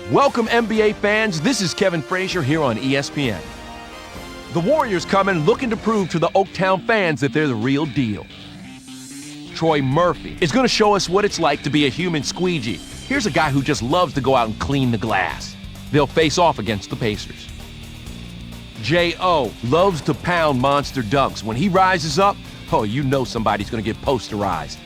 Welcome, NBA fans. This is Kevin Frazier here on ESPN. The Warriors come in looking to prove to the Oaktown fans that they're the real deal. Troy Murphy is going to show us what it's like to be a human squeegee. Here's a guy who just loves to go out and clean the glass. They'll face off against the Pacers. J.O. loves to pound monster dunks. When he rises up, oh, you know somebody's going to get posterized.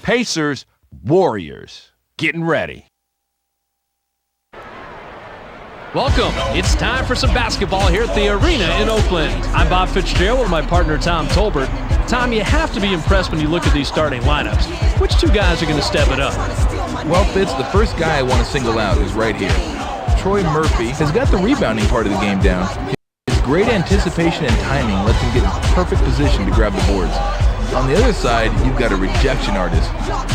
Pacers, Warriors, getting ready. Welcome. It's time for some basketball here at the arena in Oakland. I'm Bob Fitzgerald with my partner Tom Tolbert. Tom, you have to be impressed when you look at these starting lineups. Which two guys are going to step it up? Well, Fitz, the first guy I want to single out is right here. Troy Murphy has got the rebounding part of the game down. His great anticipation and timing lets him get in perfect position to grab the boards. On the other side, you've got a rejection artist.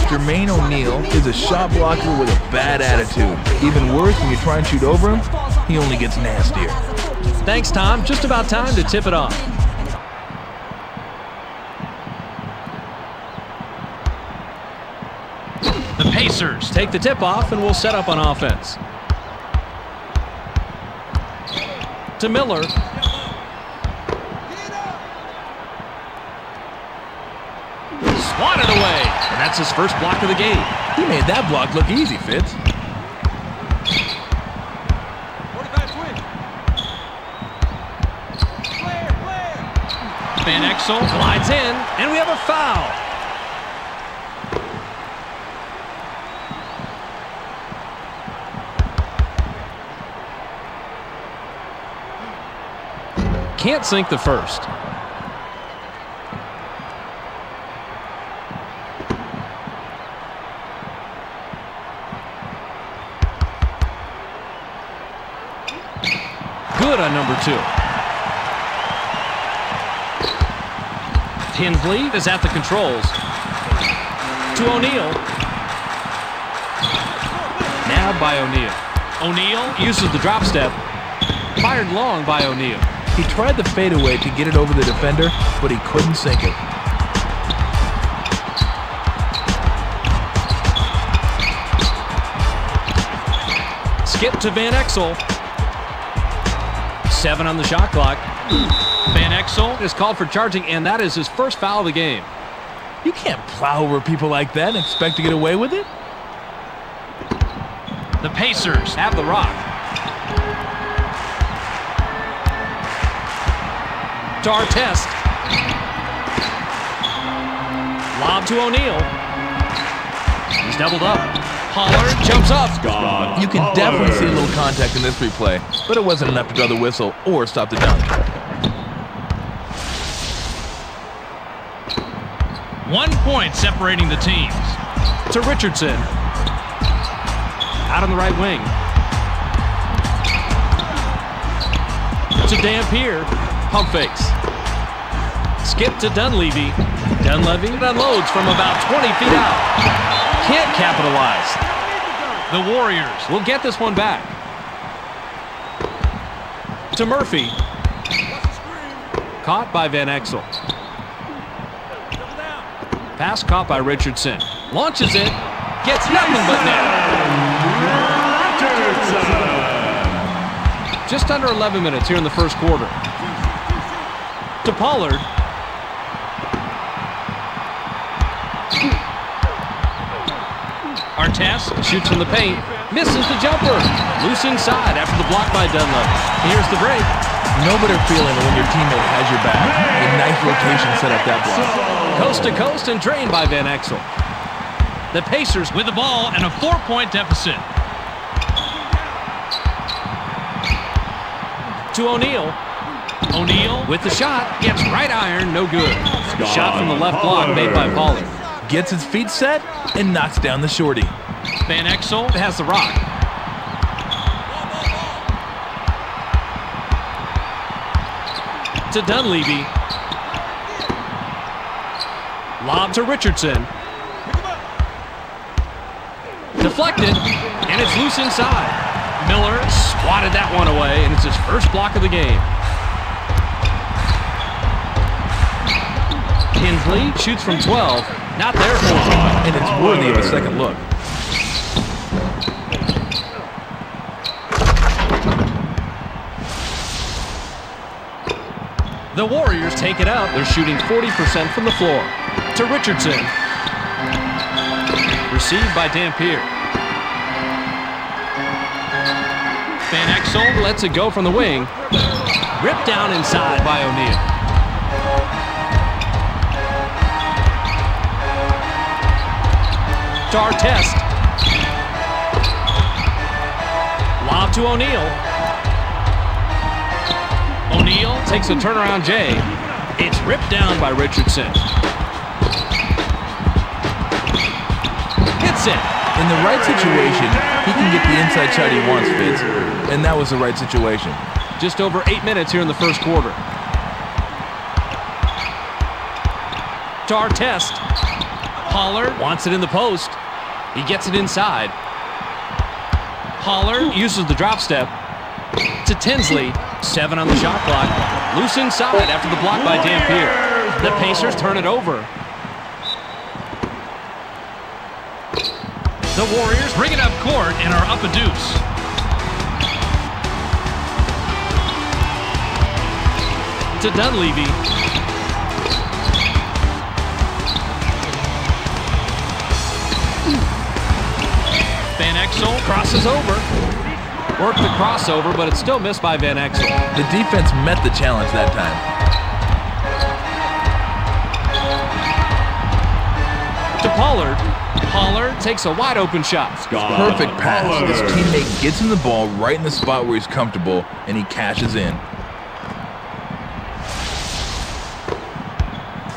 Jermaine O'Neal is a shot blocker with a bad attitude. Even worse, when you try and shoot over him, he only gets nastier. Thanks, Tom. Just about time to tip it off. The Pacers take the tip off and will set up on offense. To Miller. Swatted away, and that's his first block of the game. He made that block look easy, Fitz. Van Exel glides in, and we have a foul. Can't sink the first. Good on number two. Tinsley is at the controls. To O'Neal. Nabbed by O'Neal. O'Neal uses the drop step. Fired long by O'Neal. He tried the fadeaway to get it over the defender, but he couldn't sink it. Skip to Van Exel. 7 on the shot clock. Van Exel is called for charging, and that is his first foul of the game. You can't plow over people like that and expect to get away with it. The Pacers have the rock. To Artest. Lob to O'Neal. He's doubled up. Pollard jumps up. You can definitely see a little contact in this replay, but it wasn't enough to draw the whistle or stop the dunk. 1 point separating the teams. To Richardson. Out on the right wing. To Dampier. Pump fakes. Skip to Dunleavy. Dunleavy unloads from about 20 feet out. Can't capitalize. The Warriors will get this one back. To Murphy. Caught by Van Exel. Pass caught by Richardson. Launches it. Gets nothing but net. Just under 11 minutes here in the first quarter. To Pollard. Artest shoots from the paint. Misses the jumper. Loose inside after the block by Dunlop. Here's the break. No better feeling than when your teammate has your back. A nice rotation set up that block. Coast to coast and drained by Van Exel. The Pacers with the ball and a 4-point deficit. To O'Neal. O'Neal with the shot. Gets right iron. No good. Shot from the left block made by Pollard. Gets his feet set and knocks down the shorty. Van Exel has the rock. To Dunleavy. Lob to Richardson. Deflected, and it's loose inside. Miller swatted that one away, and it's his first block of the game. Tinsley shoots from 12. Not there for him. And it's worthy of a second look. The Warriors take it out. They're shooting 40% from the floor. To Richardson. Received by Dampier. Van Exel lets it go from the wing. Ripped down inside by O'Neal. To Artest. Lob to O'Neal. O'Neal takes a turnaround J. It's ripped down by Richardson. Hits it. In the right situation, he can get the inside shot he wants, Fitz. And that was the right situation. Just over 8 minutes here in the first quarter. To Artest. Pollard wants it in the post. He gets it inside. Pollard uses the drop step. To Tinsley. 7 on the shot clock. Loose inside after the block by Dampier. The Pacers turn it over. The Warriors bring it up court and are up a deuce. To Dunleavy. Van Exel crosses over. Worked the crossover, but it's still missed by Van Exel. The defense met the challenge that time. To Pollard. Pollard takes a wide open shot. Perfect pass. His teammate gets him the ball right in the spot where he's comfortable, and he cashes in.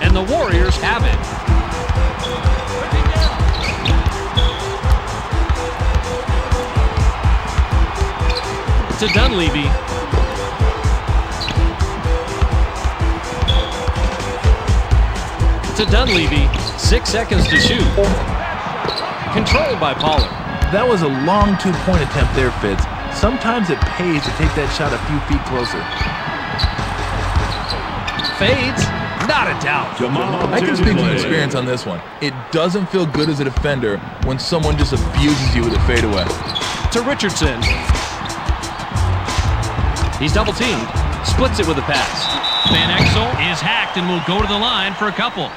And the Warriors have it. To Dunleavy. To Dunleavy. 6 seconds to shoot. Controlled by Pollard. That was a long two-point attempt there, Fitz. Sometimes it pays to take that shot a few feet closer. Fades. Not a doubt. I can speak from experience on this one. It doesn't feel good as a defender when someone just abuses you with a fadeaway. To Richardson. He's double teamed. Splits it with a pass. Van Exel is hacked and will go to the line for a couple.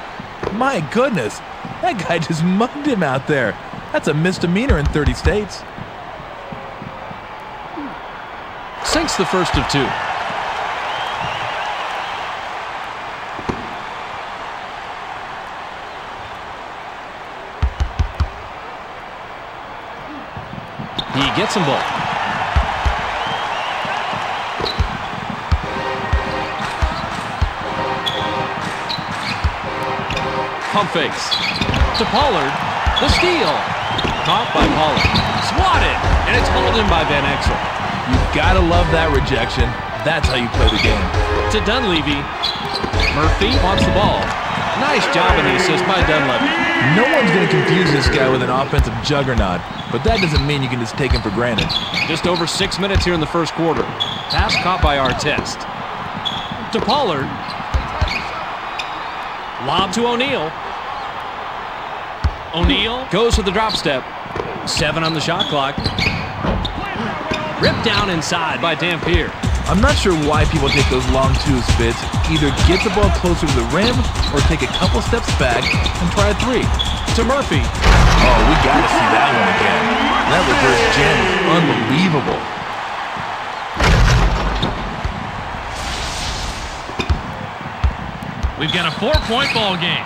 My goodness, that guy just mugged him out there. That's a misdemeanor in 30 states. Sinks the first of 2. He gets them both. Pump fakes. To Pollard. The steal. Caught by Pollard. Swatted. And it's hauled in by Van Exel. You gotta love that rejection. That's how you play the game. To Dunleavy. Murphy wants the ball. Nice job in the assist by Dunleavy. No one's gonna confuse this guy with an offensive juggernaut, but that doesn't mean you can just take him for granted. Just over 6 minutes here in the first quarter. Pass caught by Artest. To Pollard. Lob to O'Neal. O'Neal goes to the drop step. 7 on the shot clock. Ripped down inside by Dampier. I'm not sure why people take those long twos, Fitz. Either get the ball closer to the rim or take a couple steps back and try a 3. To Murphy. Oh, we gotta see that one again. That reverse jam is unbelievable. We've got a 4-point ball game.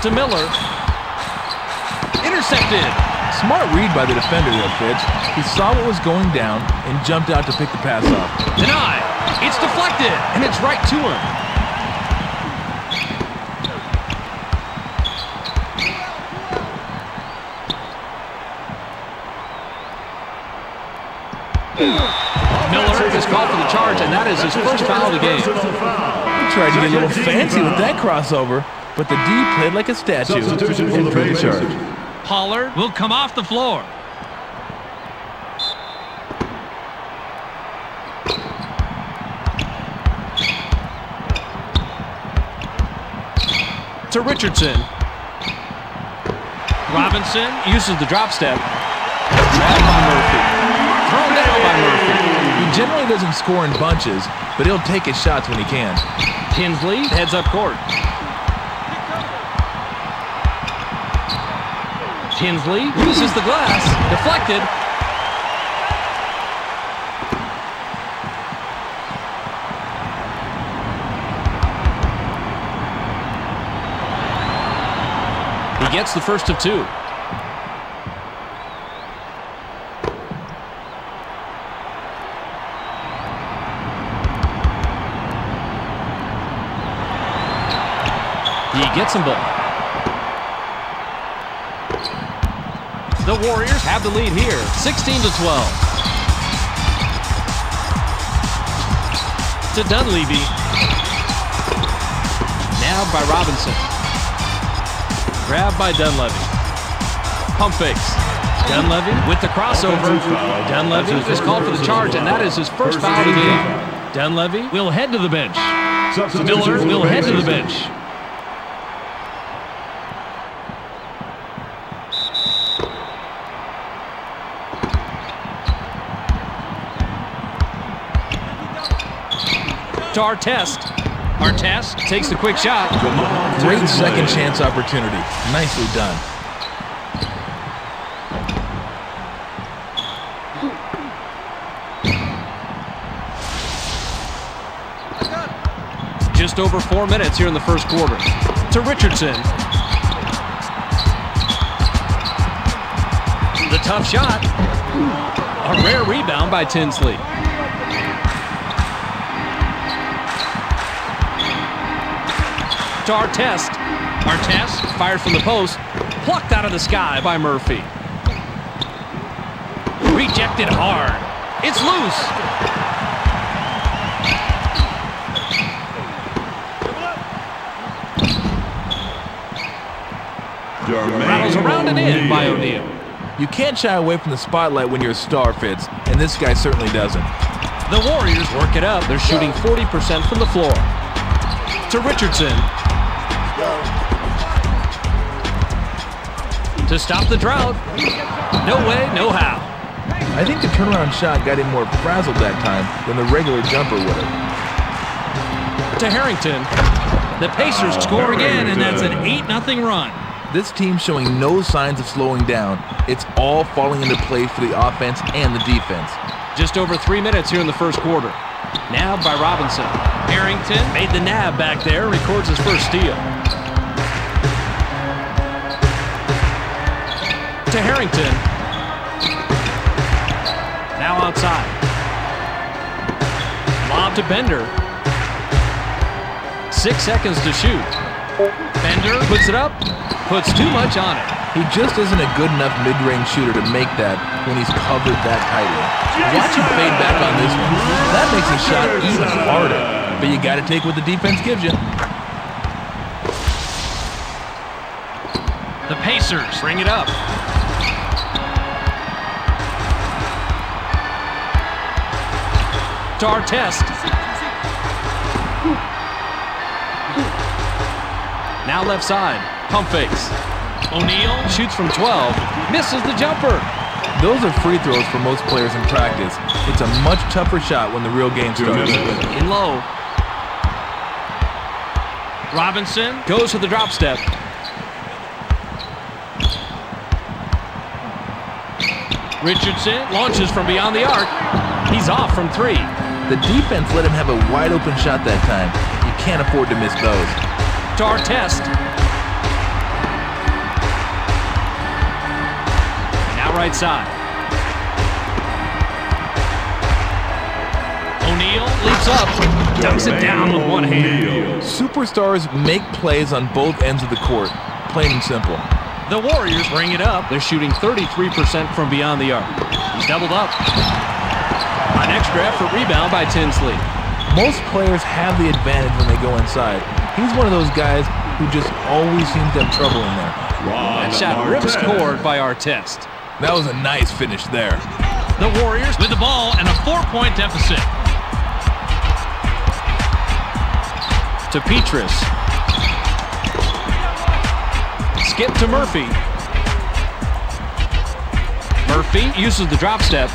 To Miller. Intercepted. Smart read by the defender there, Fitz. He saw what was going down and jumped out to pick the pass off. Denied. It's deflected, and it's right to him. Miller is called for the charge, and that is his first foul of the game. He tried to get a little fancy with that crossover, but the D played like a statue and drew the charge. Pollard will come off the floor. To Richardson. Robinson uses the drop step. Grabbed by Murphy. Thrown down by Murphy. He generally doesn't score in bunches, but he'll take his shots when he can. Tinsley heads up court. Tinsley uses the glass. Deflected. He gets the first of two. He gets them both. The Warriors have the lead here, 16-12. To Dunleavy. Nabbed by Robinson. Grabbed by Dunleavy. Pump fakes. Dunleavy with the crossover. Dunleavy is called for the charge, and that is his first foul of the game. Dunleavy will head to the bench. Miller will head to the bench. To Artest. Artest takes the quick shot. Great second chance opportunity. Nicely done. Just over 4 minutes here in the first quarter. To Richardson. The tough shot. A rare rebound by Tinsley. To Artest. Artest fired from the post. Plucked out of the sky by Murphy. Rejected hard. It's loose. Rattles around and in by O'Neal. You can't shy away from the spotlight when you're a star, Fitz, and this guy certainly doesn't. The Warriors work it up. They're shooting 40% from the floor. To Richardson. To stop the drought. No way, no how. I think the turnaround shot got him more frazzled that time than the regular jumper would have. To Harrington. The Pacers score again, and that's an 8-0 run. This team's showing no signs of slowing down. It's all falling into place for the offense and the defense. Just over 3 minutes here in the first quarter. Nabbed by Robinson. Harrington made the nab back there, records his first steal. To Harrington. Now outside. Lob to Bender. 6 seconds to shoot. Bender puts it up, puts too much on it. He just isn't a good enough mid-range shooter to make that when he's covered that tightly. Watch him fade back on this one. That makes the shot even harder. But you got to take what the defense gives you. The Pacers bring it up. To Artest. Now left side. Pump fakes. O'Neal shoots from 12. Misses the jumper. Those are free throws for most players in practice. It's a much tougher shot when the real game starts. In low. Robinson goes to the drop step. Richardson launches from beyond the arc. He's off from 3. The defense let him have a wide open shot that time. You can't afford to miss those. To Artest. Now right side. O'Neal leaps up, dunks it down with one hand. Superstars make plays on both ends of the court, plain and simple. The Warriors bring it up. They're shooting 33% from beyond the arc. He's doubled up. An extra effort rebound by Tinsley. Most players have the advantage when they go inside. He's one of those guys who just always seems to have trouble in there. That shot rips cord by Artest. That was a nice finish there. The Warriors with the ball and a 4-point deficit. To Petrus. Skip to Murphy. Murphy uses the drop step.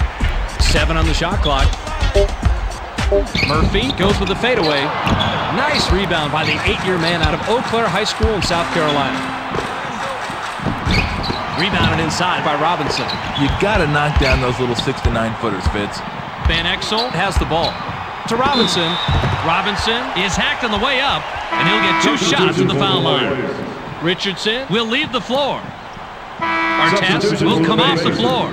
7 on the shot clock. Murphy goes with the fadeaway. Nice rebound by the 8-year man out of Eau Claire High School in South Carolina. Rebounded inside by Robinson. You got to knock down those little 6 to 9 footers, Fitz. Van Exel has the ball. To Robinson. Robinson is hacked on the way up, and he'll get 2 shots at the foul line. Richardson will leave the floor. Artest will come off the floor.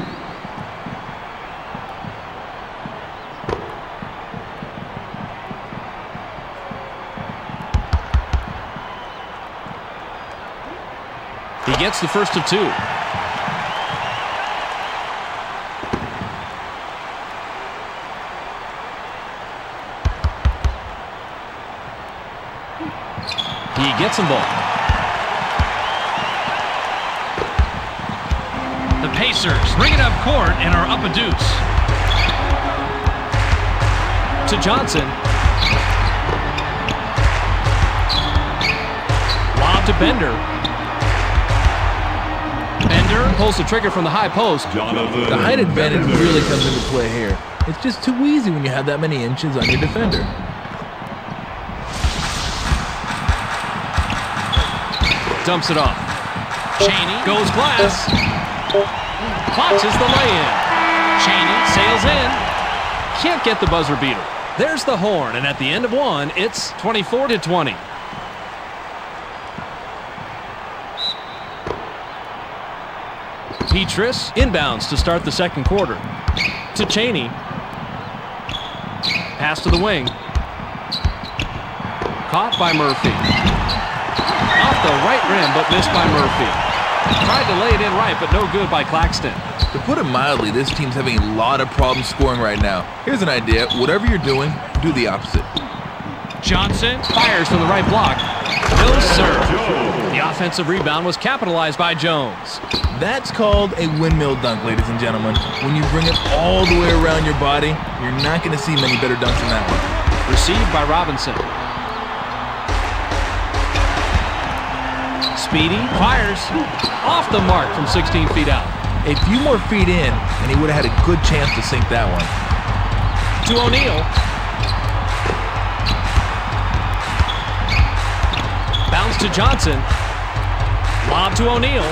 He gets the first of 2. He gets them both. The Pacers bring it up court and are up a deuce. To Johnson. Lob to Bender. Bender pulls the trigger from the high post. The height advantage really comes into play here. It's just too easy when you have that many inches on your defender. Dumps it off. Chaney goes glass. Botches the lay-in. Chaney sails in. Can't get the buzzer beater. There's the horn, and at the end of 1, it's 24-20. Petrus inbounds to start the second quarter. To Chaney. Pass to the wing. Caught by Murphy. Off the right rim, but missed by Murphy. Tried to lay it in right, but no good by Claxton. To put it mildly, this team's having a lot of problems scoring right now. Here's an idea. Whatever you're doing, do the opposite. Johnson fires from the right block. No serve. The offensive rebound was capitalized by Jones. That's called a windmill dunk, ladies and gentlemen. When you bring it all the way around your body, you're not going to see many better dunks than that one. Received by Robinson. Speedy fires off the mark from 16 feet out. A few more feet in, and he would have had a good chance to sink that one. To O'Neal. Bounce to Johnson. Lob to O'Neal.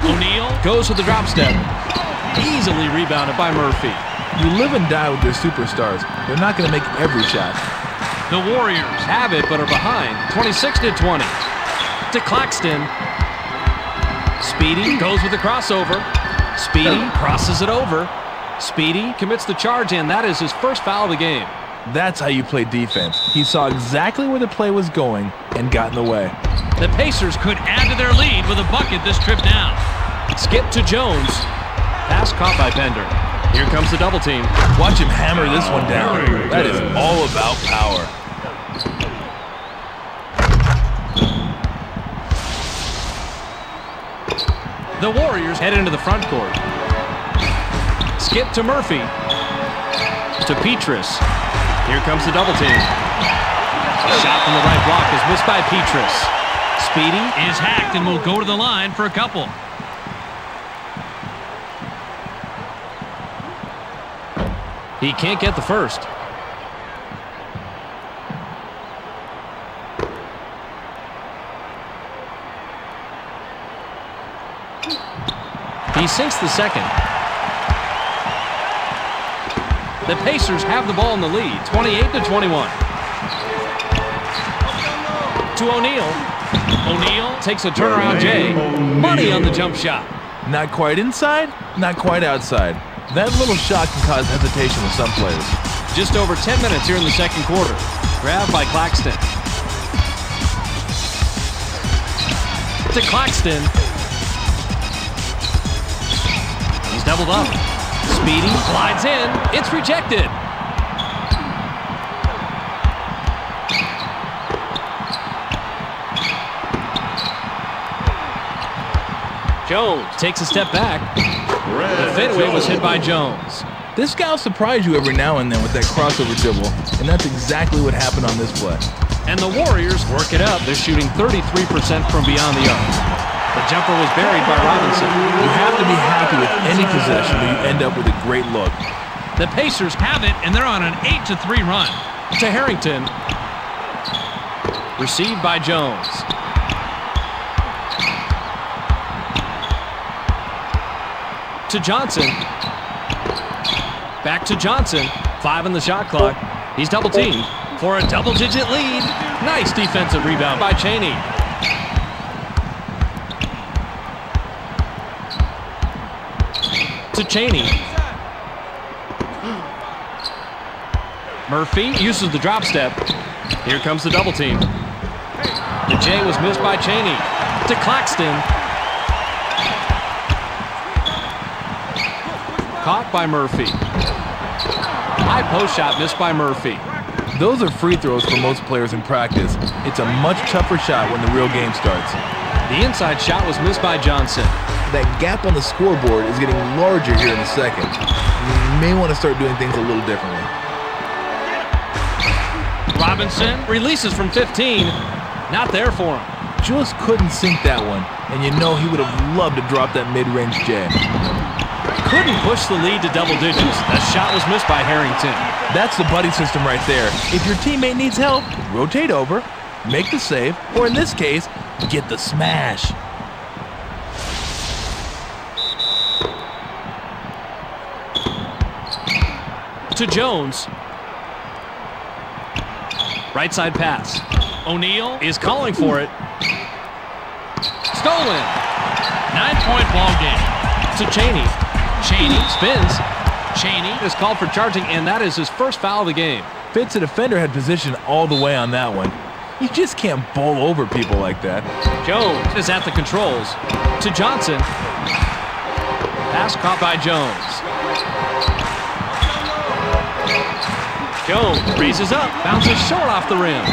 O'Neal goes with the drop step. Easily rebounded by Murphy. You live and die with their superstars. They're not going to make every shot. The Warriors have it, but are behind 26-20. To Claxton. Speedy goes with the crossover. Speedy crosses it over. Speedy commits the charge, and that is his first foul of the game. That's how you play defense. He saw exactly where the play was going and got in the way. The Pacers could add to their lead with a bucket this trip down. Skip to Jones. Pass caught by Bender. Here comes the double team. Watch him hammer this one down. That is all about power. The Warriors head into the front court. Skip to Murphy. To Petrus. Here comes the double team. Shot from the right block is missed by Petrus. Speedy is hacked and will go to the line for a couple. He can't get the first. He sinks the second. The Pacers have the ball in the lead, 28-21. To O'Neal. O'Neal takes a turnaround J. Money on the jump shot. Not quite inside, not quite outside. That little shot can cause hesitation with some players. Just over 10 minutes here in the second quarter. Grabbed by Claxton. To Claxton. He's doubled up. Speedy slides in. It's rejected. Jones takes a step back. The fadeaway was hit by Jones. This guy will surprise you every now and then with that crossover dribble, and that's exactly what happened on this play. And the Warriors work it up. They're shooting 33% from beyond the arc. The jumper was buried by Robinson. You have to be happy with any possession where you end up with a great look. The Pacers have it, and they're on an 8-3 run. To Harrington. Received by Jones. To Johnson. Back to Johnson. 5 in the shot clock. He's double-teamed for a double-digit lead. Nice defensive rebound by Chaney. To Chaney. Murphy uses the drop step. Here comes the double team. The J was missed by Chaney. To Claxton. Caught by Murphy. High post shot missed by Murphy. Those are free throws for most players in practice. It's a much tougher shot when the real game starts. The inside shot was missed by Johnson. That gap on the scoreboard is getting larger here in a second. You may want to start doing things a little differently. Robinson releases from 15. Not there for him. Just couldn't sink that one, and you know he would have loved to drop that mid-range J. Couldn't push the lead to double digits. That shot was missed by Harrington. That's the buddy system right there. If your teammate needs help, rotate over, make the save, or in this case, get the smash. To Jones. Right side pass. O'Neal is calling for it. Stolen. 9-point ball game. To Chaney. Chaney spins. Chaney is called for charging, and that is his first foul of the game. Fitz, the defender, had position all the way on that one. You just can't bowl over people like that. Jones is at the controls. To Johnson. Pass caught by Jones. Jones raises up, bounces short off the rim.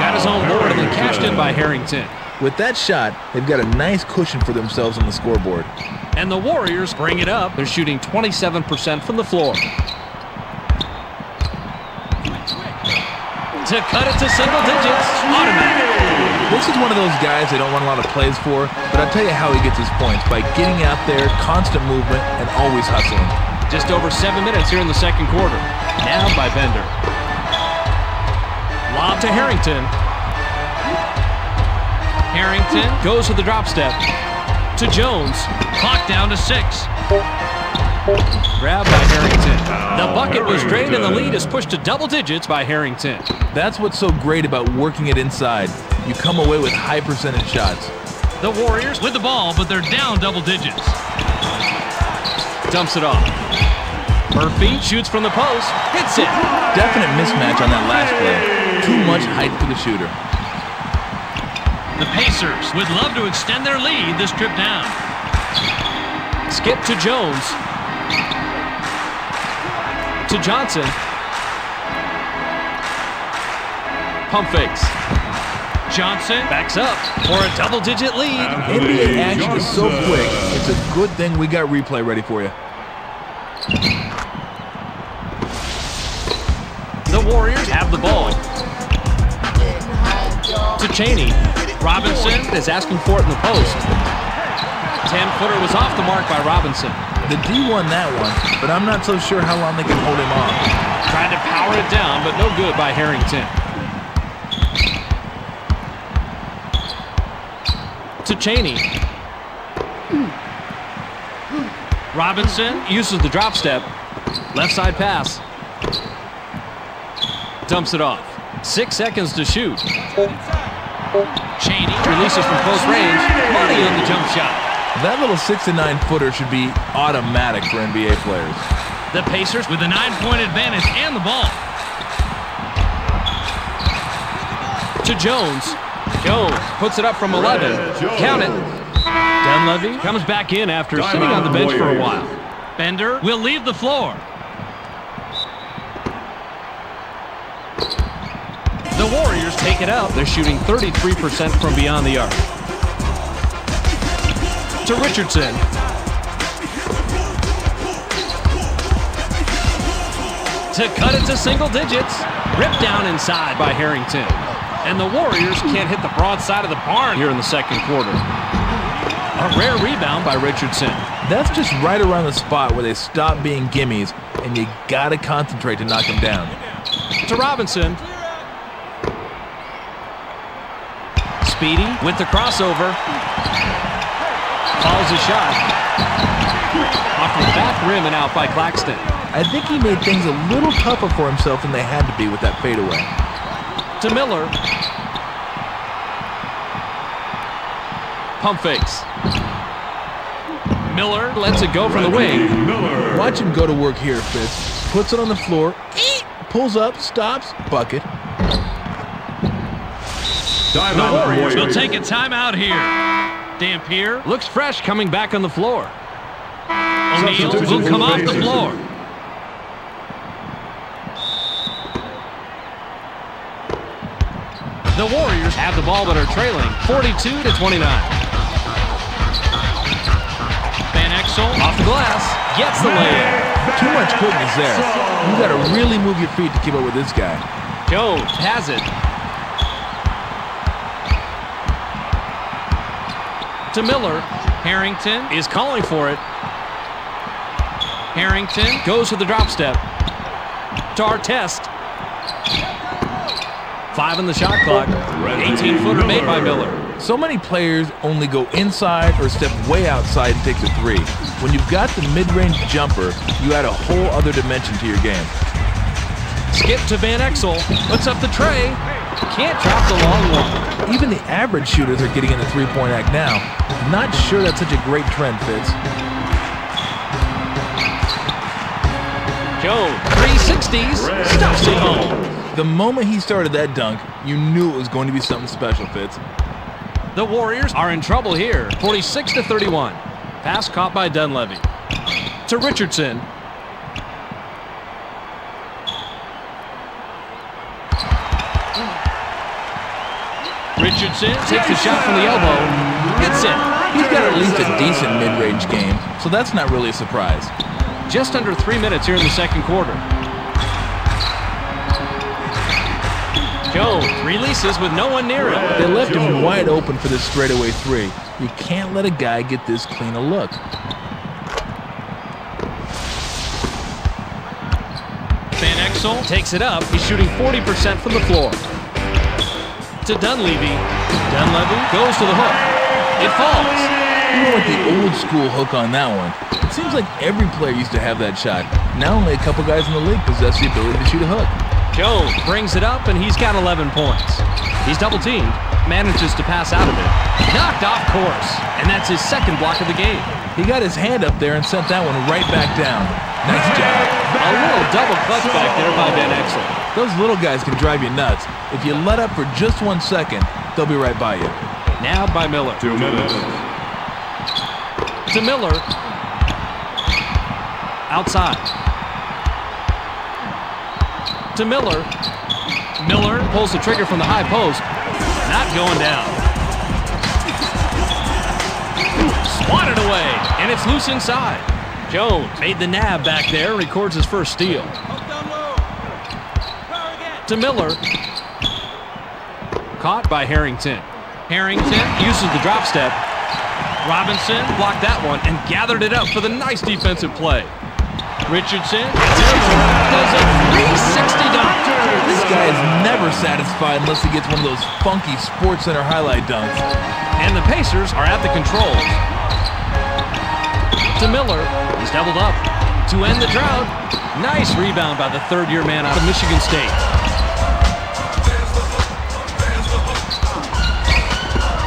Got his own board and then cashed in by Harrington. With that shot, they've got a nice cushion for themselves on the scoreboard. And the Warriors bring it up. They're shooting 27% from the floor. To cut it to single digits, automatic. This is one of those guys they don't run a lot of plays for, but I'll tell you how he gets his points, by getting out there, constant movement, and always hustling. Just over 7 minutes here in the second quarter. Now by Bender. Lob to Harrington. Harrington goes to the drop step. To Jones. Clock down to 6. Grabbed by Harrington. The bucket was drained and the lead is pushed to double digits by Harrington. That's what's so great about working it inside. You come away with high percentage shots. The Warriors with the ball, but they're down double digits. Dumps it off. Murphy shoots from the post. Hits it. Definite mismatch on that last play. Too much height for the shooter. The Pacers would love to extend their lead this trip down. Skip to Jones. To Johnson. Pump fakes. Johnson backs up for a double-digit lead. NBA action is so quick, it's a good thing we got replay ready for you. The Warriors have the ball. To Chaney. Robinson is asking for it in the post. 10-footer was off the mark by Robinson. The D won that one, but I'm not so sure how long they can hold him off. Tried to power it down, but no good by Harrington. To Chaney. Robinson uses the drop step. Left side pass. Dumps it off. 6 seconds to shoot. Chaney releases from close range. Money on the jump shot. That little 6 to 9 footer should be automatic for NBA players. The Pacers with a 9-point advantage and the ball. To Jones. Jones puts it up from 11. Count it. Dunleavy comes back in after sitting on the bench for a while. Bender will leave the floor. The Warriors take it up. They're shooting 33% from beyond the arc. To Richardson. To cut it to single digits. Ripped down inside by Harrington. And the Warriors can't hit the broadside of the barn here in the second quarter. A rare rebound by Richardson. That's just right around the spot where they stop being gimmies, and you gotta concentrate to knock them down. To Robinson. Speedy with the crossover. Follows the shot. Off the back rim and out by Claxton. I think he made things a little tougher for himself than they had to be with that fadeaway. To Miller. Pump fakes. Miller lets it go from the wing. Watch him go to work here, Fitz. Puts it on the floor, pulls up, stops, bucket. The Warriors will take a timeout here. Dampier looks fresh coming back on the floor. O'Neal will come off the floor. The Warriors have the ball but are trailing 42-29. Van Exel off the glass, gets the layup. Too much quickness there. You got to really move your feet to keep up with this guy. Jones has it. To Miller. Harrington is calling for it. Harrington goes to the drop step. To Artest. 5 on the shot clock. 18-footer made by Miller. So many players only go inside or step way outside and take the three. When you've got the mid-range jumper, you add a whole other dimension to your game. Skip to Van Exel. Puts up the tray. Can't drop the long one. Even the average shooters are getting in the three-point act now. Not sure that's such a great trend, Fitz. Jones, 360s, stuffs it home. The moment he started that dunk, you knew it was going to be something special, Fitz. The Warriors are in trouble here, 46-31. Pass caught by Dunleavy. To Richardson. Richardson takes the shot from the elbow. Hits it. He's got at least a decent mid-range game, so that's not really a surprise. Just under 3 minutes here in the second quarter. Jones releases with no one near him. They left him wide open for this straightaway three. You can't let a guy get this clean a look. Van Exel takes it up. He's shooting 40% from the floor. To Dunleavy. Dunleavy goes to the hook. It falls. You went the old school hook on that one. It seems like every player used to have that shot. Now only a couple guys in the league possess the ability to shoot a hook. Jones brings it up, and he's got 11 points. He's double-teamed, manages to pass out of it. Knocked off course, and that's his second block of the game. He got his hand up there and sent that one right back down. Nice job. A little double clutch back there by Van Exel. Those little guys can drive you nuts. If you let up for just 1 second, they'll be right by you. Now by Miller. 2 minutes. To Miller. Outside. To Miller. Miller pulls the trigger from the high post. Not going down. Swatted away, and it's loose inside. Jones made the nab back there, records his first steal. To Miller. Caught by Harrington. Harrington uses the drop step. Robinson blocked that one and gathered it up for the nice defensive play. Richardson does a 360 dunk. This guy is never satisfied unless he gets one of those funky SportsCenter highlight dunks. And the Pacers are at the controls. To Miller. He's doubled up. To end the drought. Nice rebound by the third-year man out of Michigan State.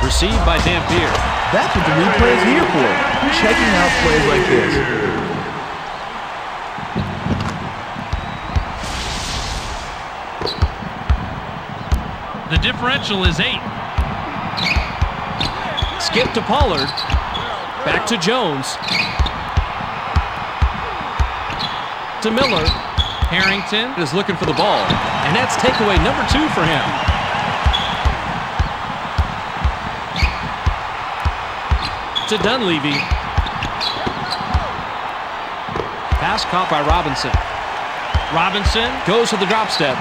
Received by Dampier. That's what the replay is here for. Checking out plays like this. The differential is 8. Skip to Pollard. Back to Jones. To Miller. Harrington is looking for the ball. And that's takeaway number 2 for him. To Dunleavy. Pass caught by Robinson. Robinson goes to the drop step.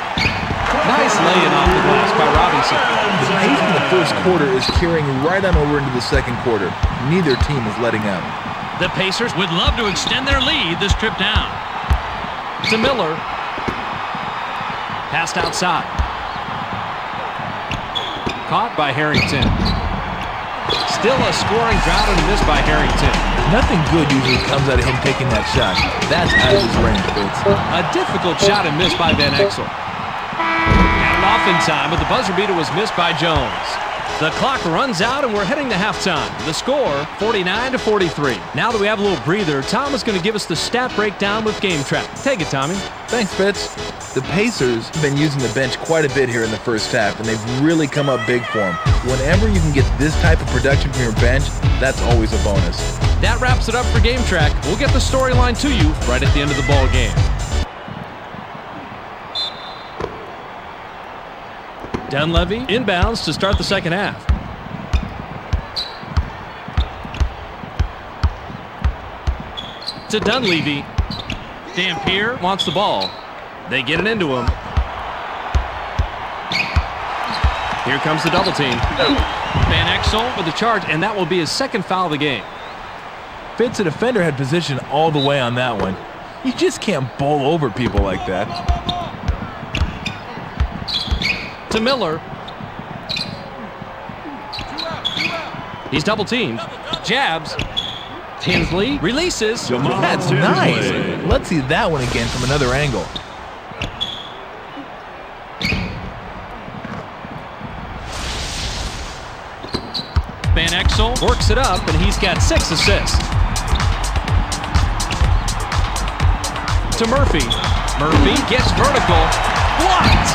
Nice laying off the glass by Robinson. The pace in the first quarter is carrying right on over into the second quarter. Neither team is letting up. The Pacers would love to extend their lead this trip down. To Miller. Passed outside. Caught by Harrington. Still a scoring drought and a miss by Harrington. Nothing good usually comes out of him taking that shot. That's out of his range, Fitz. A difficult shot and miss by Van Exel. Got it off in time, but the buzzer beater was missed by Jones. The clock runs out and we're heading to halftime. The score, 49-43. Now that we have a little breather, Tom is going to give us the stat breakdown with Game Track. Take it, Tommy. Thanks, Fitz. The Pacers have been using the bench quite a bit here in the first half, and they've really come up big for them. Whenever you can get this type of production from your bench, that's always a bonus. That wraps it up for Game Track. We'll get the storyline to you right at the end of the ball game. Dunleavy inbounds to start the second half. To Dunleavy. Dampier wants the ball. They get it into him. Here comes the double team. Van Exel with the charge, and that will be his second foul of the game. Fitz, the defender had position all the way on that one. You just can't bowl over people like that. To Miller. He's double teamed. Jabs. Tinsley releases. That's nice. Let's see that one again from another angle. Van Exel works it up, and he's got 6 assists. To Murphy. Murphy gets vertical. Blocked!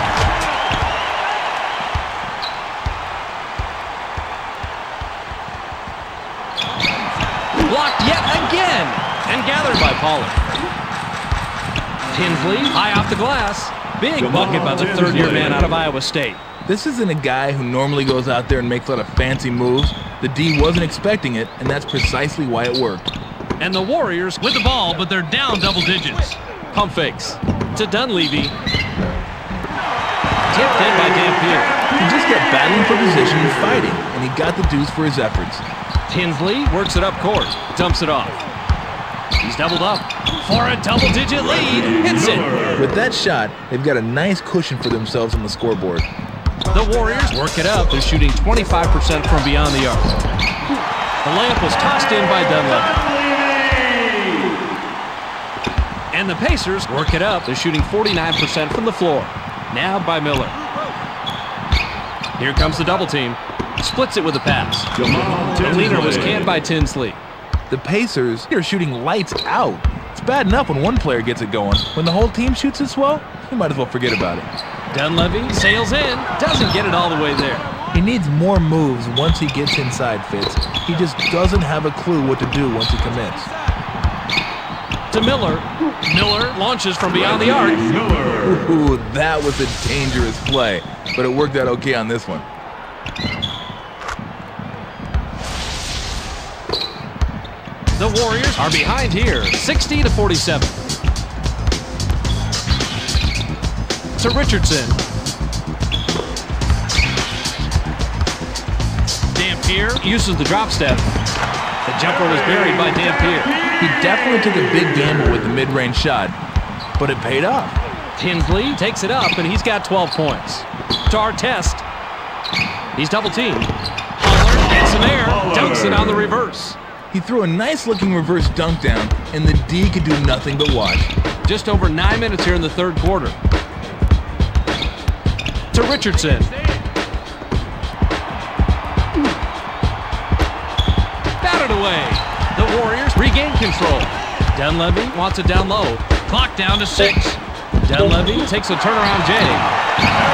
Blocked yet again! And gathered by Pollard. Tinsley high off the glass. Big bucket by the third-year man out of Iowa State. This isn't a guy who normally goes out there and makes a lot of fancy moves. The D wasn't expecting it, and that's precisely why it worked. And the Warriors with the ball, but they're down double digits. Pump fakes to Dunleavy. Tipped in by Dampier. He just kept battling for position and fighting, and he got the dues for his efforts. Tinsley works it up court, dumps it off. He's doubled up for a double-digit lead. Hits it. With that shot, they've got a nice cushion for themselves on the scoreboard. The Warriors work it up. They're shooting 25% from beyond the arc. The layup was tossed in by Dunleavy. And the Pacers work it up. They're shooting 49% from the floor. Nabbed by Miller. Here comes the double team. Splits it with a pass. The leader was canned by Tinsley. The Pacers are shooting lights out. It's bad enough when one player gets it going. When the whole team shoots as well, you might as well forget about it. Dunleavy sails in. Doesn't get it all the way there. He needs more moves once he gets inside, Fitz. He just doesn't have a clue what to do once he commits. To Miller. Miller launches from beyond the arc. Ooh, that was a dangerous play, but it worked out okay on this one. The Warriors are behind here, 60-47. To Richardson. Dampier uses the drop step. The jumper was buried by Dampier. He definitely took a big gamble with the mid-range shot, but it paid off. Tinsley takes it up, and he's got 12 points. To Artest. He's double-teamed. Pollard gets some air, dunks it on the reverse. He threw a nice-looking reverse dunk down, and the D could do nothing but watch. Just over 9 minutes here in the third quarter. To Richardson. Batted away. The Warriors regain control. Dunleavy wants it down low. Clock down to 6. Dunleavy takes a turnaround J.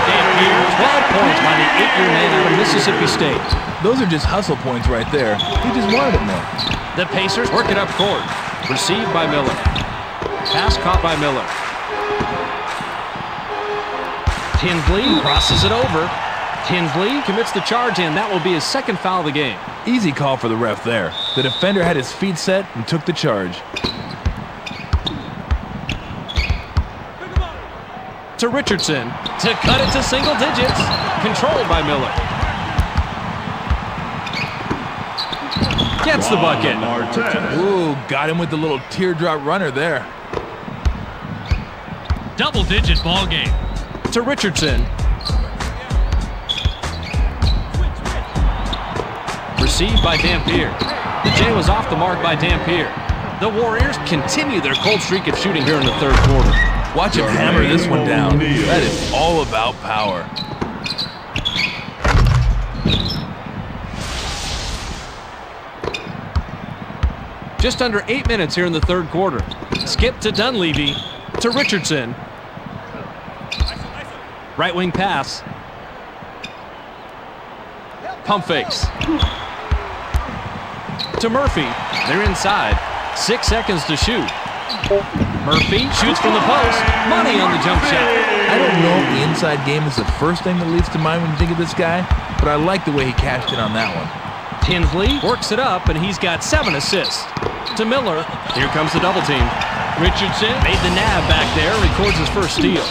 Dampier, 12 points by the 8-year man out of Mississippi State. Those are just hustle points right there. He just wanted it more. The Pacers work it up court. Received by Miller. Pass caught by Miller. Tinsley crosses it over. Tinsley commits the charge, and that will be his second foul of the game. Easy call for the ref there. The defender had his feet set and took the charge. To Richardson to cut it to single digits. Controlled by Miller. Gets the bucket. Ooh, got him with the little teardrop runner there. Double-digit ball game. To Richardson. Received by Dampier. The J was off the mark by Dampier. The Warriors continue their cold streak of shooting here in the third quarter. Watch him hammer this one down. That is all about power. Just under 8 minutes here in the third quarter. Skip to Dunleavy. To Richardson. Right wing pass. Pump fakes. To Murphy. They're inside. 6 seconds to shoot. Murphy shoots from the post. Money on the jump shot. I don't know if the inside game is the first thing that leads to mind when you think of this guy, but I like the way he cashed in on that one. Tinsley works it up, and he's got 7 assists. To Miller. Here comes the double team. Richardson made the nab back there, records his first steal.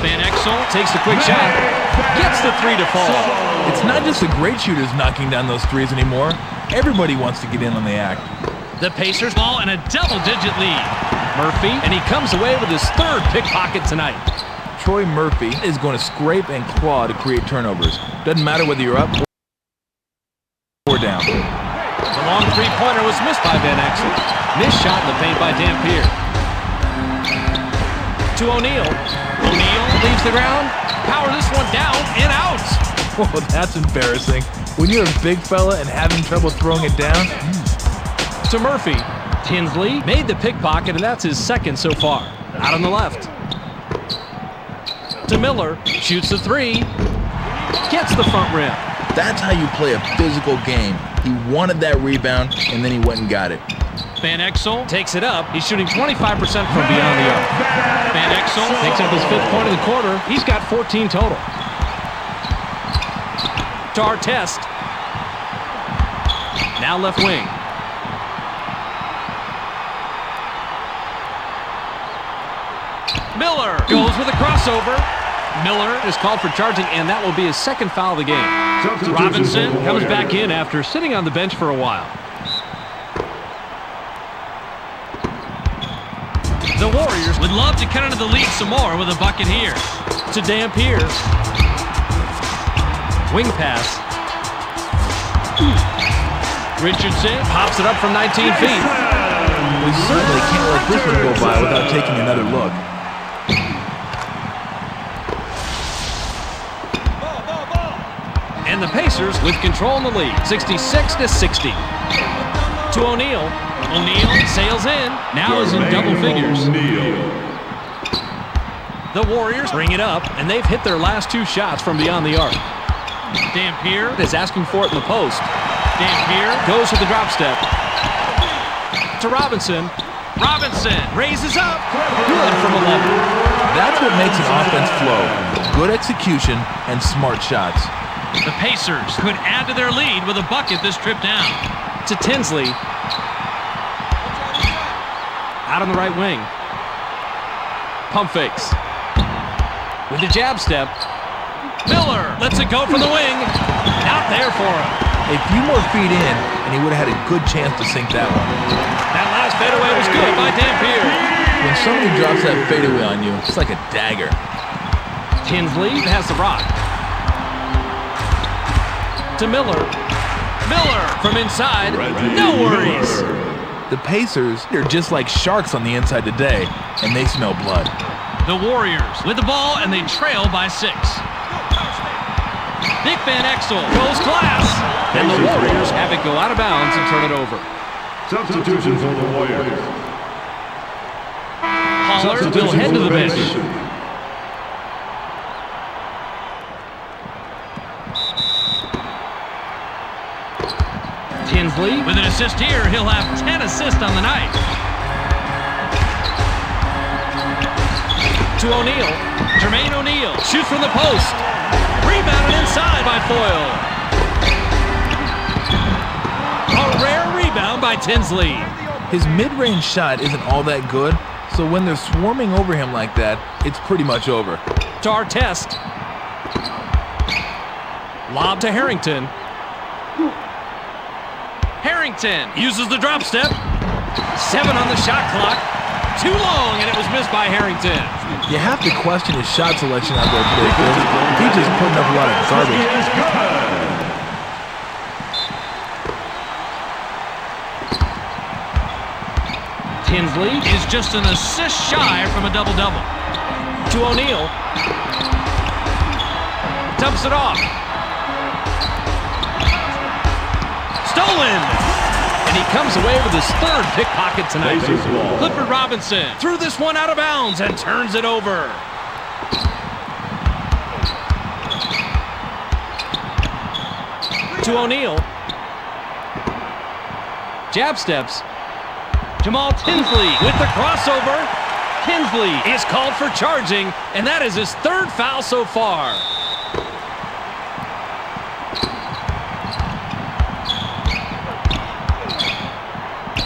Van Exel takes the quick shot. Gets the 3 to fall. It's not just the great shooters knocking down those threes anymore. Everybody wants to get in on the act. The Pacers ball and a double-digit lead. Murphy, and he comes away with his third pickpocket tonight. Troy Murphy is going to scrape and claw to create turnovers. Doesn't matter whether you're up or down. The long three-pointer was missed by Van Exel. Missed shot in the paint by Dampier. To O'Neal. O'Neal leaves the ground. Power this one down and out. Oh, that's embarrassing. When you're a big fella and having trouble throwing it down. To Murphy. Tinsley made the pickpocket, and that's his second so far. Out on the left. To Miller. Shoots the 3. Gets the front rim. That's how you play a physical game. He wanted that rebound, and then he went and got it. Van Exel takes it up. He's shooting 25% from beyond the arc. Van Exel picks up his 5th point of the quarter. He's got 14 total. To Artest. Now left wing. Miller goes with a crossover. Miller is called for charging, and that will be his second foul of the game. Robinson comes back in after sitting on the bench for a while. The Warriors would love to cut into the lead some more with a bucket here. To Dampier. Wing pass. Richardson pops it up from 19 feet. We certainly can't let this one go by without taking another look. And the Pacers with control in the lead, 66-60. To O'Neal. O'Neal sails in. Now is in double figures. The Warriors bring it up, and they've hit their last 2 shots from beyond the arc. Dampier is asking for it in the post. Dampier goes with the drop step. To Robinson. Robinson raises up. Good from 11. That's what makes an offense flow. Good execution and smart shots. The Pacers could add to their lead with a bucket this trip down. To Tinsley. Out on the right wing. Pump fakes. With the jab step. Miller lets it go from the wing. Out there for him. A few more feet in, and he would have had a good chance to sink that one. That last fadeaway was good by Dampier. When somebody drops that fadeaway on you, it's like a dagger. Tinsley has the rock. To Miller. Miller from inside. No worries. The Pacers are just like sharks on the inside today, and they smell blood. The Warriors with the ball, and they trail by 6. Nick Van Exel goes glass. And the Warriors have it go out of bounds and turn it over. Substitution for the Warriors. Pollard will head to the bench. Tinsley with an assist here. He'll have 10 assists on the night. To O'Neal. Jermaine O'Neal shoots from the post. Rebounded inside by Foyle. A rare rebound by Tinsley. His mid-range shot isn't all that good, so when they're swarming over him like that, it's pretty much over. To Artest. Lob to Harrington. Harrington uses the drop step. 7 on the shot clock. Too long, and it was missed by Harrington. You have to question his shot selection out there today, Phil. He's just putting up a lot of garbage. Tinsley is just an assist shy from a double-double. To O'Neal. Dumps it off. Stolen! And he comes away with his third pickpocket tonight. Clifford Robinson threw this one out of bounds and turns it over. To O'Neal. Jab steps. Jamal Tinsley with the crossover. Tinsley is called for charging, and that is his third foul so far.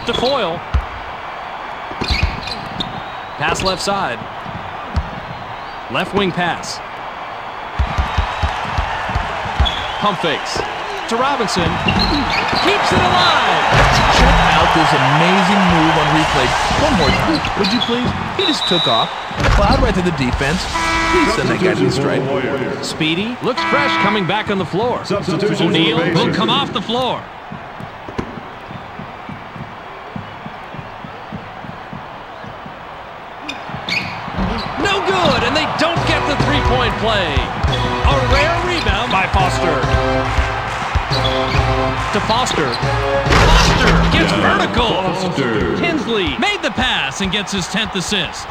To Foyle. Pass left side. Left wing pass. Pump fakes. To Robinson. Keeps it alive. Check out this amazing move on replay one more time, would you please? He just took off, plowed right through the defense. Please send that guy to the stripe. Speedy looks fresh coming back on the floor. O'Neal will come off the floor. No good, and they don't get the three-point play. A rare rebound by Foster. To Foster. Foster gets vertical. Tinsley made the pass and gets his 10th assist.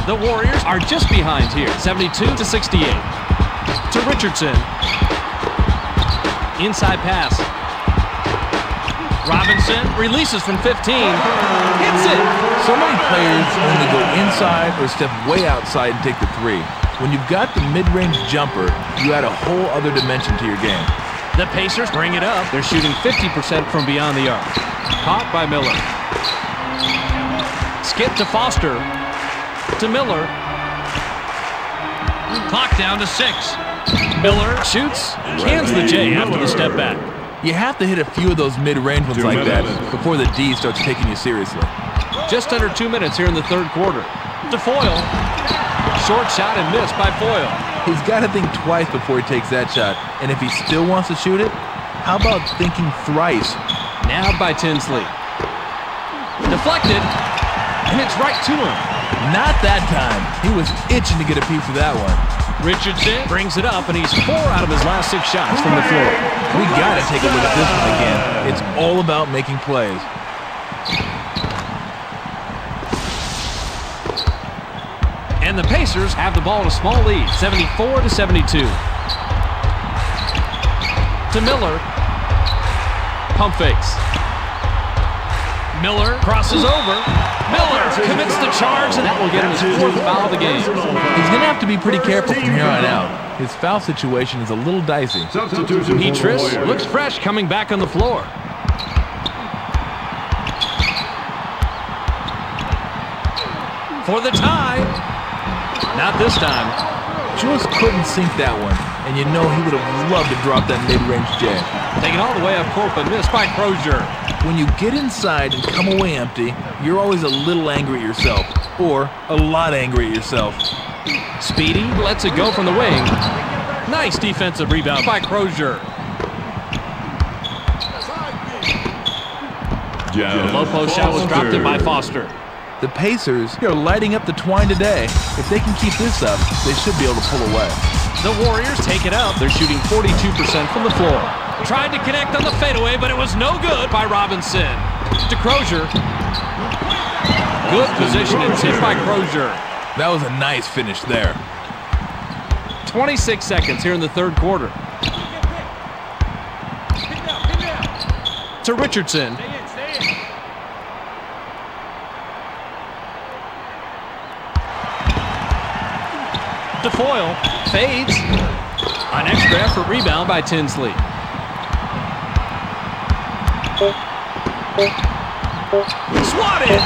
The Warriors are just behind here, 72-68. To Richardson. Inside pass. Robinson releases from 15. Hits it. So many players only go inside or step way outside and take the three. When you've got the mid-range jumper, you add a whole other dimension to your game. The Pacers bring it up. They're shooting 50% from beyond the arc. Caught by Miller. Skip to Foster. To Miller. Clock down to 6. Miller shoots. Cans the J after the step back. You have to hit a few of those mid-range ones like that before the D starts taking you seriously. Just under 2 minutes here in the third quarter. To Foyle. Short shot and missed by Foyle. He's got to think twice before he takes that shot. And if he still wants to shoot it, how about thinking thrice? Nabbed by Tinsley. Deflected. And it's right to him. Not that time. He was itching to get a piece of that one. Richardson brings it up, and he's 4 out of his last 6 shots from the floor. We got to take a look at this one again. It's all about making plays. And the Pacers have the ball in a small lead, 74-72. To Miller. Pump fakes. Miller crosses over. Miller commits the charge, and that will get him his 4th foul of the game. He's going to have to be pretty careful from here on out. His foul situation is a little dicey. Petrus looks fresh coming back on the floor. For the tie. Not this time. Just couldn't sink that one. And you know he would have loved to drop that mid-range J. Taken all the way up court, but missed by Crozier. When you get inside and come away empty, you're always a little angry at yourself. Or a lot angry at yourself. Speedy lets it go from the wing. Nice defensive rebound by Crozier. The low post shot was dropped in by Foster. The Pacers are lighting up the twine today. If they can keep this up, they should be able to pull away. The Warriors take it up. They're shooting 42% from the floor. Tried to connect on the fadeaway, but it was no good by Robinson. To Crozier. Good position and tip by Crozier. That was a nice finish there. 26 seconds here in the third quarter. To Richardson. DeFoyle fades. An extra effort rebound by Tinsley. Swatted!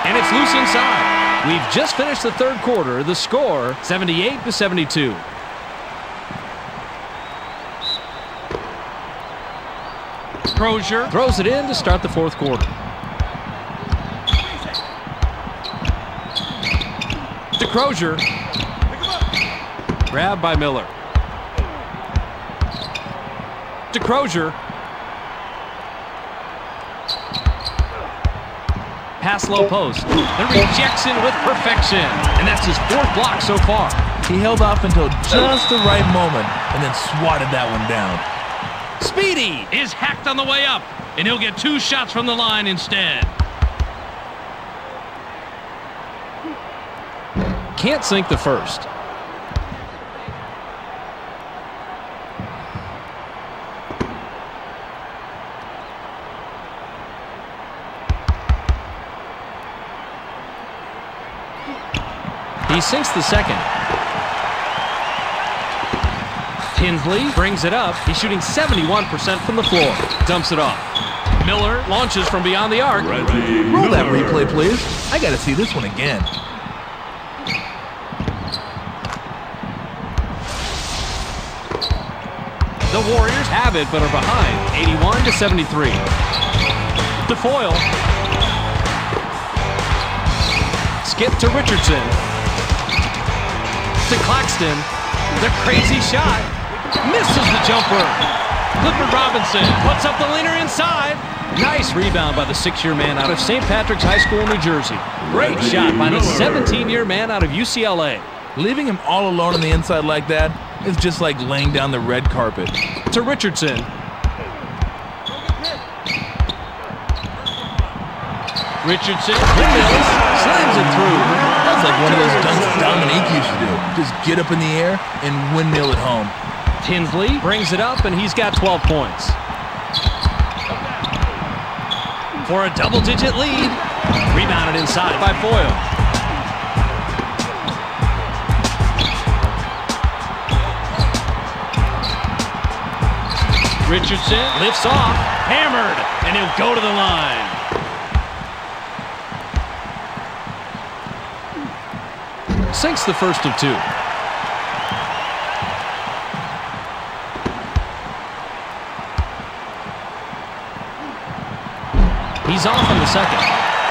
And it's loose inside. We've just finished the third quarter. The score, 78-72. Crozier throws it in to start the fourth quarter. To Crozier. Grabbed by Miller. To Crozier. Pass low post. The rejection with perfection. And that's his fourth block so far. He held off until just the right moment and then swatted that one down. Speedy is hacked on the way up, and he'll get 2 shots from the line instead. Can't sink the first. He sinks the second. Tinsley brings it up. He's shooting 71% from the floor. Dumps it off. Miller launches from beyond the arc. Roll that replay, please. I got to see this one again. The Warriors have it, but are behind, 81-73. DeFoyle. Skip to Richardson. To Claxton. The crazy shot. Misses the jumper. Clifford Robinson puts up the leaner inside. Nice rebound by the 6-year man out of St. Patrick's High School in New Jersey. Great shot by the 17-year man out of UCLA. Leaving him all alone on the inside like that is just like laying down the red carpet. To Richardson. Richardson windmills, slams it through. That's like one of those dunks Dominique used to do. Just get up in the air and windmill it home. Tinsley brings it up, and he's got 12 points. For a double-digit lead. Rebounded inside by Foyle. Richardson lifts off, hammered, and he'll go to the line. Sinks the first of 2. He's off on the second.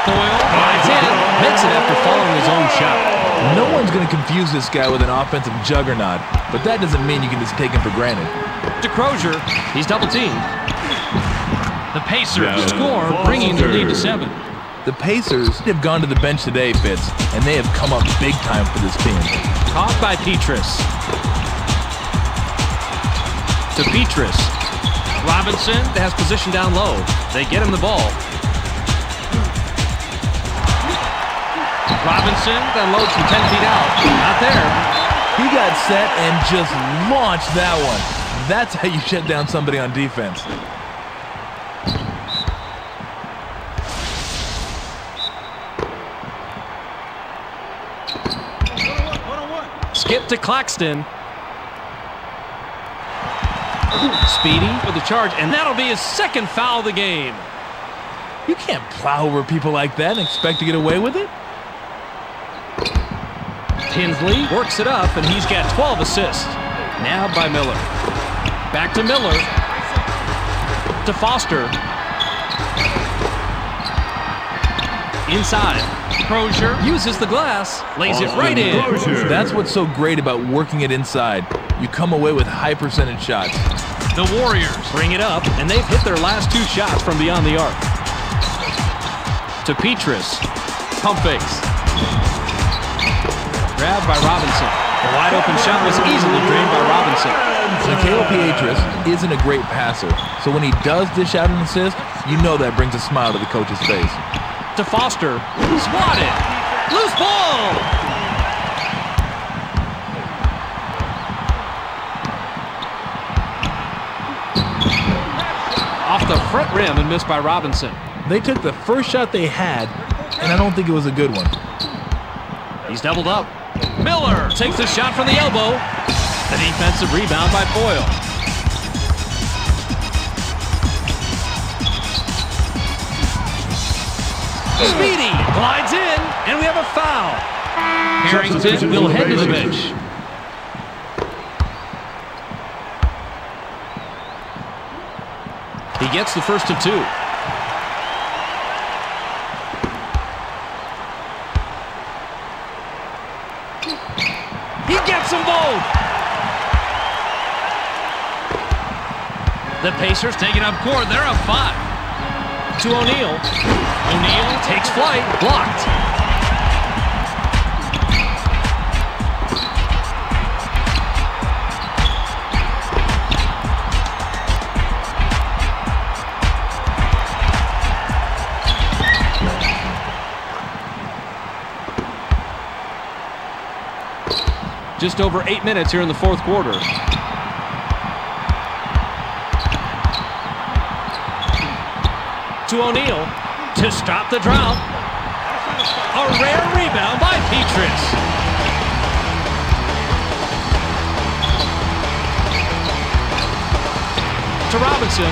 Foyle glides in, makes it after following his own shot. No one's going to confuse this guy with an offensive juggernaut, but that doesn't mean you can just take him for granted. To Crozier, he's double-teamed. The Pacers score, bringing the lead to 7. The Pacers have gone to the bench today, Fitz, and they have come up big time for this team. Caught by Petrus. To Petrus. Robinson has position down low. They get him the ball. Robinson unloads from 10 feet out. Not there. He got set and just launched that one. That's how you shut down somebody on defense. Skip to Claxton. Speedy with the charge, and that'll be his second foul of the game. You can't plow over people like that and expect to get away with it. Tinsley works it up, and he's got 12 assists. Nabbed by Miller. Back to Miller. To Foster. Inside. Crozier uses the glass, lays it right in. That's what's so great about working it inside. You come away with high percentage shots. The Warriors bring it up, and they've hit their last 2 shots from beyond the arc. To Petrus. Pump fakes. Grabbed by Robinson. The wide open shot was easily drained by Robinson. Mikhail Pietrus isn't a great passer, so when he does dish out an assist, you know that brings a smile to the coach's face. To Foster. Swatted. Loose ball. Off the front rim and missed by Robinson. They took the first shot they had, and I don't think it was a good one. He's doubled up. Miller takes the shot from the elbow. The defensive rebound by Foyle. Speedy glides in, and we have a foul. Harrington will head to the bench. He gets the first of 2. He gets them both. The Pacers taking up court. They're up 5. To O'Neal. O'Neal takes flight. Blocked. Just over 8 minutes here in the fourth quarter. To O'Neal to stop the drought. A rare rebound by Petrus. To Robinson.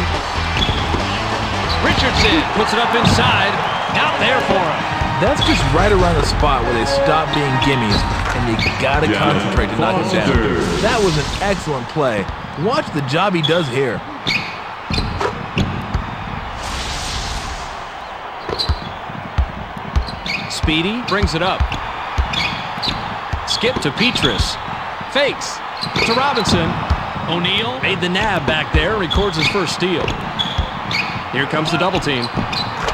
Richardson puts it up inside. Out there for him. That's just right around the spot where they stop being gimmies, and you gotta concentrate to knock it down. That was an excellent play. Watch the job he does here. Speedy brings it up. Skip to Petrus. Fakes to Robinson. O'Neal made the nab back there, records his first steal. Here comes the double team.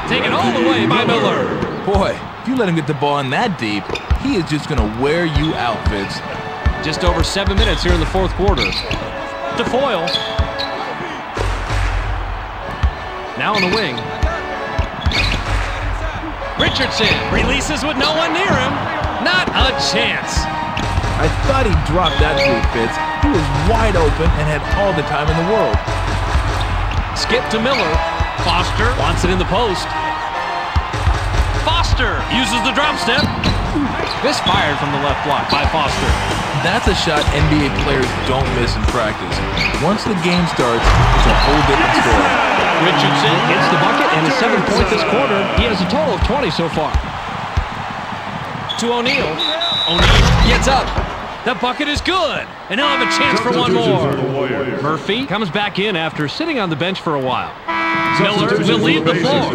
Taken all the way by Miller. Boy, if you let him get the ball in that deep, he is just going to wear you out, Fitz. Just over 7 minutes here in the fourth quarter. To Foyle. Now on the wing. Richardson releases with no one near him. Not a chance. I thought he dropped that three, Fitz. He was wide open and had all the time in the world. Skip to Miller. Foster wants it in the post. Foster uses the drop step. Misfired from the left block by Foster. That's a shot NBA players don't miss in practice. Once the game starts, it's a whole different story. Richardson gets the bucket and is 7 points this quarter. He has a total of 20 so far. To O'Neal. O'Neal gets up. The bucket is good, and he'll have a chance for one more. Murphy comes back in after sitting on the bench for a while. Miller will lead the floor.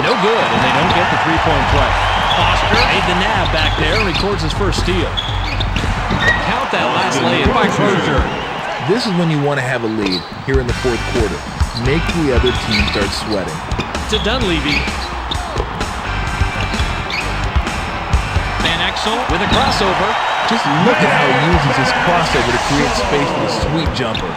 No good, and they don't get the three-point play. Foster made the nab back there and records his first steal. Count that last lay-in by Crozier. This is when you want to have a lead here in the fourth quarter. Make the other team start sweating. To Dunleavy. Van Exel with a crossover. Just look at how he uses his crossover to create space for the sweet jumper.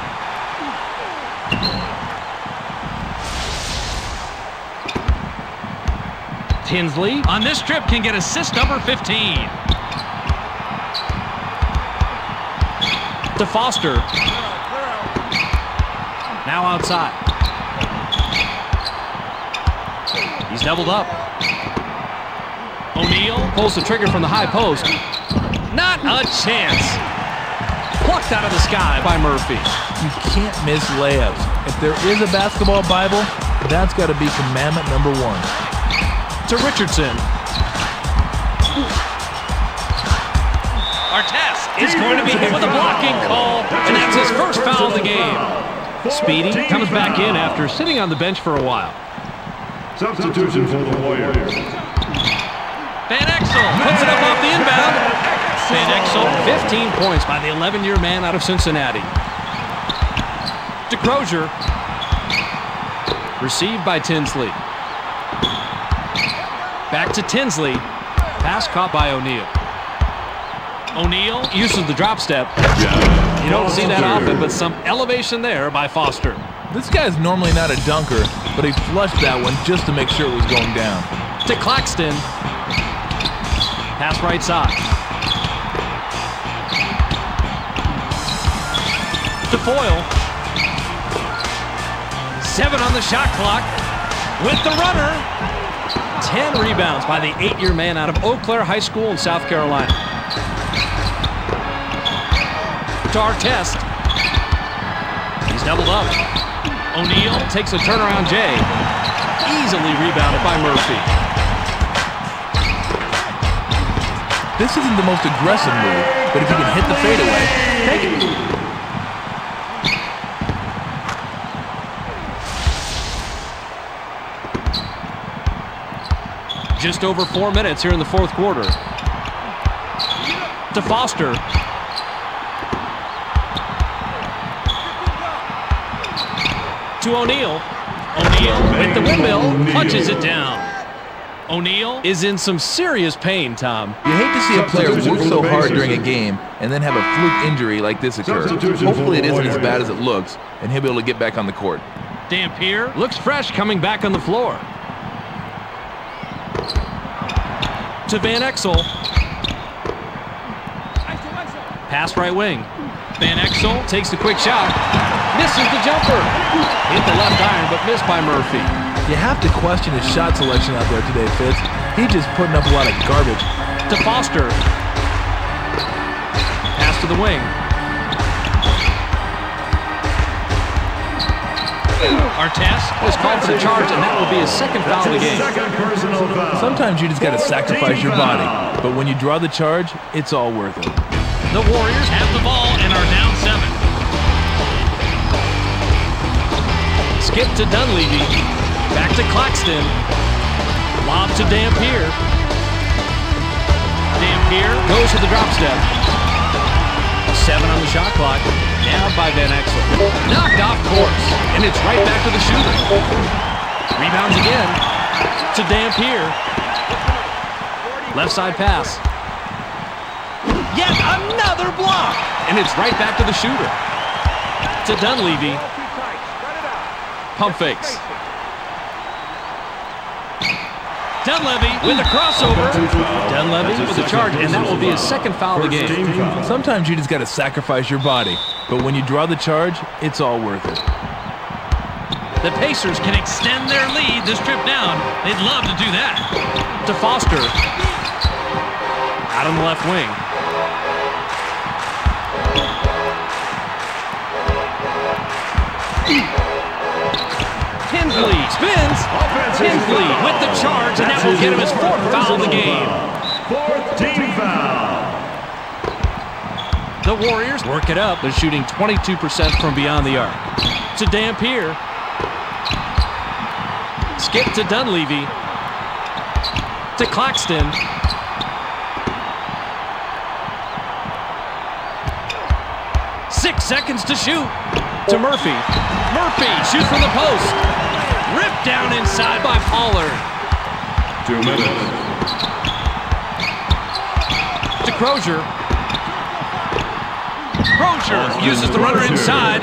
Tinsley on this trip can get assist number 15. To Foster. Now outside. He's doubled up. O'Neal pulls the trigger from the high post. Not a chance. Plucked out of the sky by Murphy. You can't miss layups. If there is a basketball Bible, that's got to be commandment number 1. To Richardson. Artest is going to be hit with a blocking call, and that's his first foul of the game. Speedy comes back in after sitting on the bench for a while. Substitution for the Warriors. Van Exel puts it up off the inbound. Van Exel, 15 points by the 11-year man out of Cincinnati. To Crozier. Received by Tinsley. Back to Tinsley. Pass caught by O'Neal. O'Neal uses the drop step. You don't see that often, but some elevation there by Foster. This guy's normally not a dunker, but he flushed that one just to make sure it was going down. To Claxton. Pass right side. To Foyle. 7 on the shot clock. With the runner. 10 rebounds by the 8-year man out of Eau Claire High School in South Carolina. To Artest. He's doubled up. O'Neal takes a turnaround J. Easily rebounded by Murphy. This isn't the most aggressive move, but if you can hit the fadeaway, take it. Just over 4 minutes here in the fourth quarter. To Foster. To O'Neal. O'Neal with the windmill, punches it down. O'Neal is in some serious pain, Tom. You hate to see a player work so hard during a game and then have a fluke injury like this occur. Hopefully it isn't as bad as it looks, and he'll be able to get back on the court. Dampier looks fresh coming back on the floor. To Van Exel. Pass right wing. Van Exel takes the quick shot. Misses the jumper. Hit the left iron, but missed by Murphy. You have to question his shot selection out there today, Fitz. He's just putting up a lot of garbage. To Foster. Pass to the wing. Artest is called for the charge, and that will be his second foul of the game. Sometimes you just got to sacrifice your body, but when you draw the charge, it's all worth it. The Warriors have the ball and are down 7. Skip to Dunleavy. Back to Claxton. Lob to Dampier. Dampier goes to the drop step. 7 on the shot clock. Now by Van Exel. Knocked off course. And it's right back to the shooter. Rebounds again. To Dampier. Left side pass. Yet another block. And it's right back to the shooter. To Dunleavy. Pump fakes. Dunleavy with a crossover. Dunleavy with a charge, and that will be his second foul of the game. Sometimes you just got to sacrifice your body, but when you draw the charge, it's all worth it. The Pacers can extend their lead this trip down. They'd love to do that. To Foster. Out on the left wing. Tinsley spins. Tinsley with the charge, and that will get him his 4th foul of the game. 4th team foul. The Warriors work it up. They're shooting 22% from beyond the arc. To Dampier. Skip to Dunleavy. To Claxton. Six seconds to shoot. To Murphy. Murphy shoots from the post. Ripped down inside by Pollard. 2 minutes. To Crozier. Crozier uses the runner inside.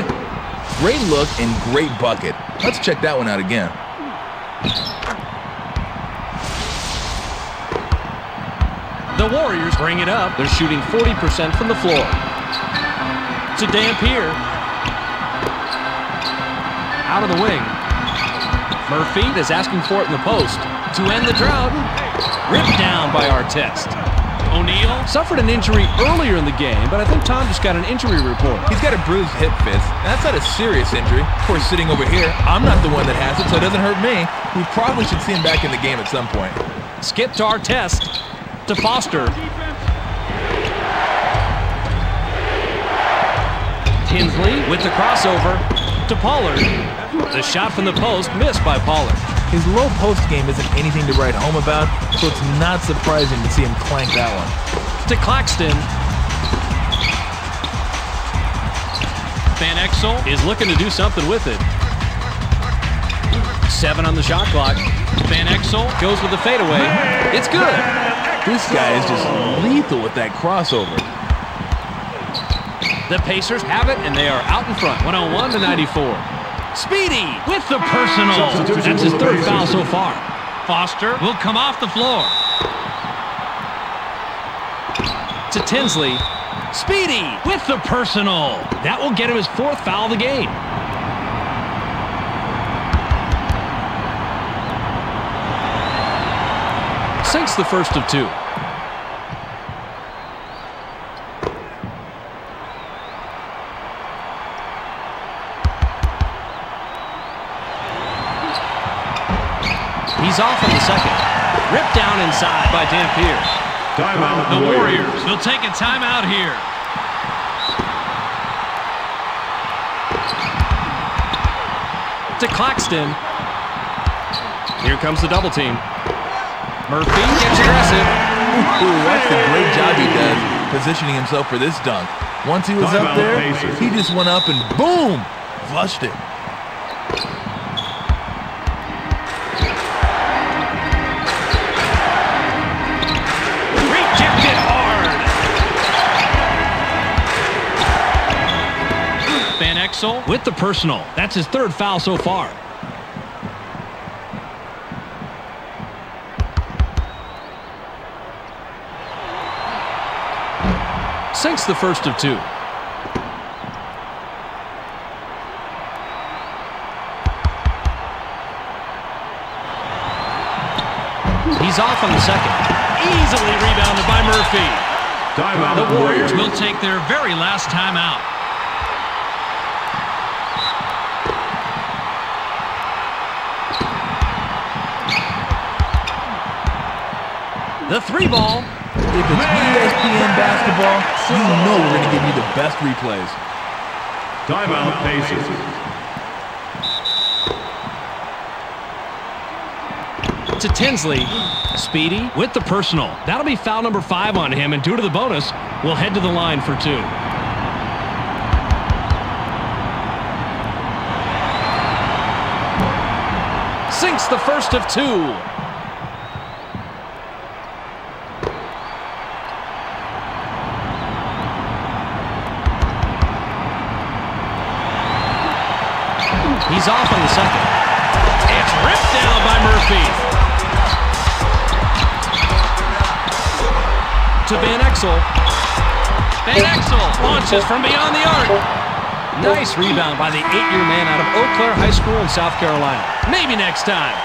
Great look and great bucket. Let's check that one out again. The Warriors bring it up. They're shooting 40% from the floor. To Dampier. Out of the wing. Murphy is asking for it in the post. To end the drought. Ripped down by Artest. O'Neal suffered an injury earlier in the game, but I think Tom just got an injury report. He's got a bruised hip, Fitz. That's not a serious injury. Of course, sitting over here, I'm not the one that has it, so it doesn't hurt me. We probably should see him back in the game at some point. Skip to Artest. To Foster. Tinsley with the crossover. To Pollard. The shot from the post missed by Pollard. His low post game isn't anything to write home about, so it's not surprising to see him clank that one. To Claxton. Van Exel is looking to do something with it. 7 on the shot clock. Van Exel goes with the fadeaway. It's good. This guy is just lethal with that crossover. The Pacers have it, and they are out in front. 101-94. Speedy with the personal. That's his 3rd foul so far. Foster will come off the floor. To Tinsley. Speedy with the personal. That will get him his 4th foul of the game. Sinks the first of two. He's off in the second. Ripped down inside by Dampier. Timeout, The Warriors will take a timeout here. To Claxton. Here comes the double team. Murphy gets aggressive. Ooh, watch the great job he does positioning himself for this dunk. Once he was up there, he just went up and boom, flushed it. Rejected hard. Van Exel with the personal. That's his third foul so far. Sinks the first of two. He's off on the second. Easily rebounded by Murphy. Timeout, The Warriors will take their very last timeout. The three ball. If it's ESPN basketball, you know we're going to give you the best replays. Timeout, Pacers. To Tinsley. Speedy with the personal. That'll be foul number 5 on him, and due to the bonus, we'll head to the line for 2. Sinks the first of 2. He's off on the second. It's ripped down by Murphy. To Van Exel. Van Exel launches from beyond the arc. Nice rebound by the 8-year man out of Eau Claire High School in South Carolina. Maybe next time.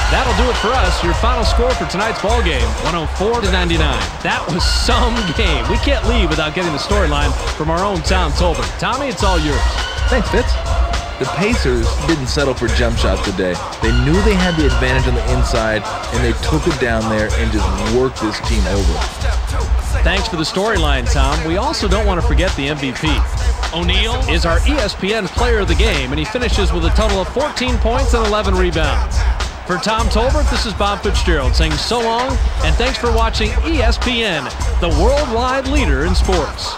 That'll do it for us. Your final score for tonight's ball game, 104-99. That was some game. We can't leave without getting the storyline from our own Tom Tolbert. Tommy, it's all yours. Thanks, Fitz. The Pacers didn't settle for jump shots today. They knew they had the advantage on the inside, and they took it down there and just worked this team over. Thanks for the storyline, Tom. We also don't want to forget the MVP. O'Neal is our ESPN player of the game, and he finishes with a total of 14 points and 11 rebounds. For Tom Tolbert, this is Bob Fitzgerald saying so long, and thanks for watching ESPN, the worldwide leader in sports.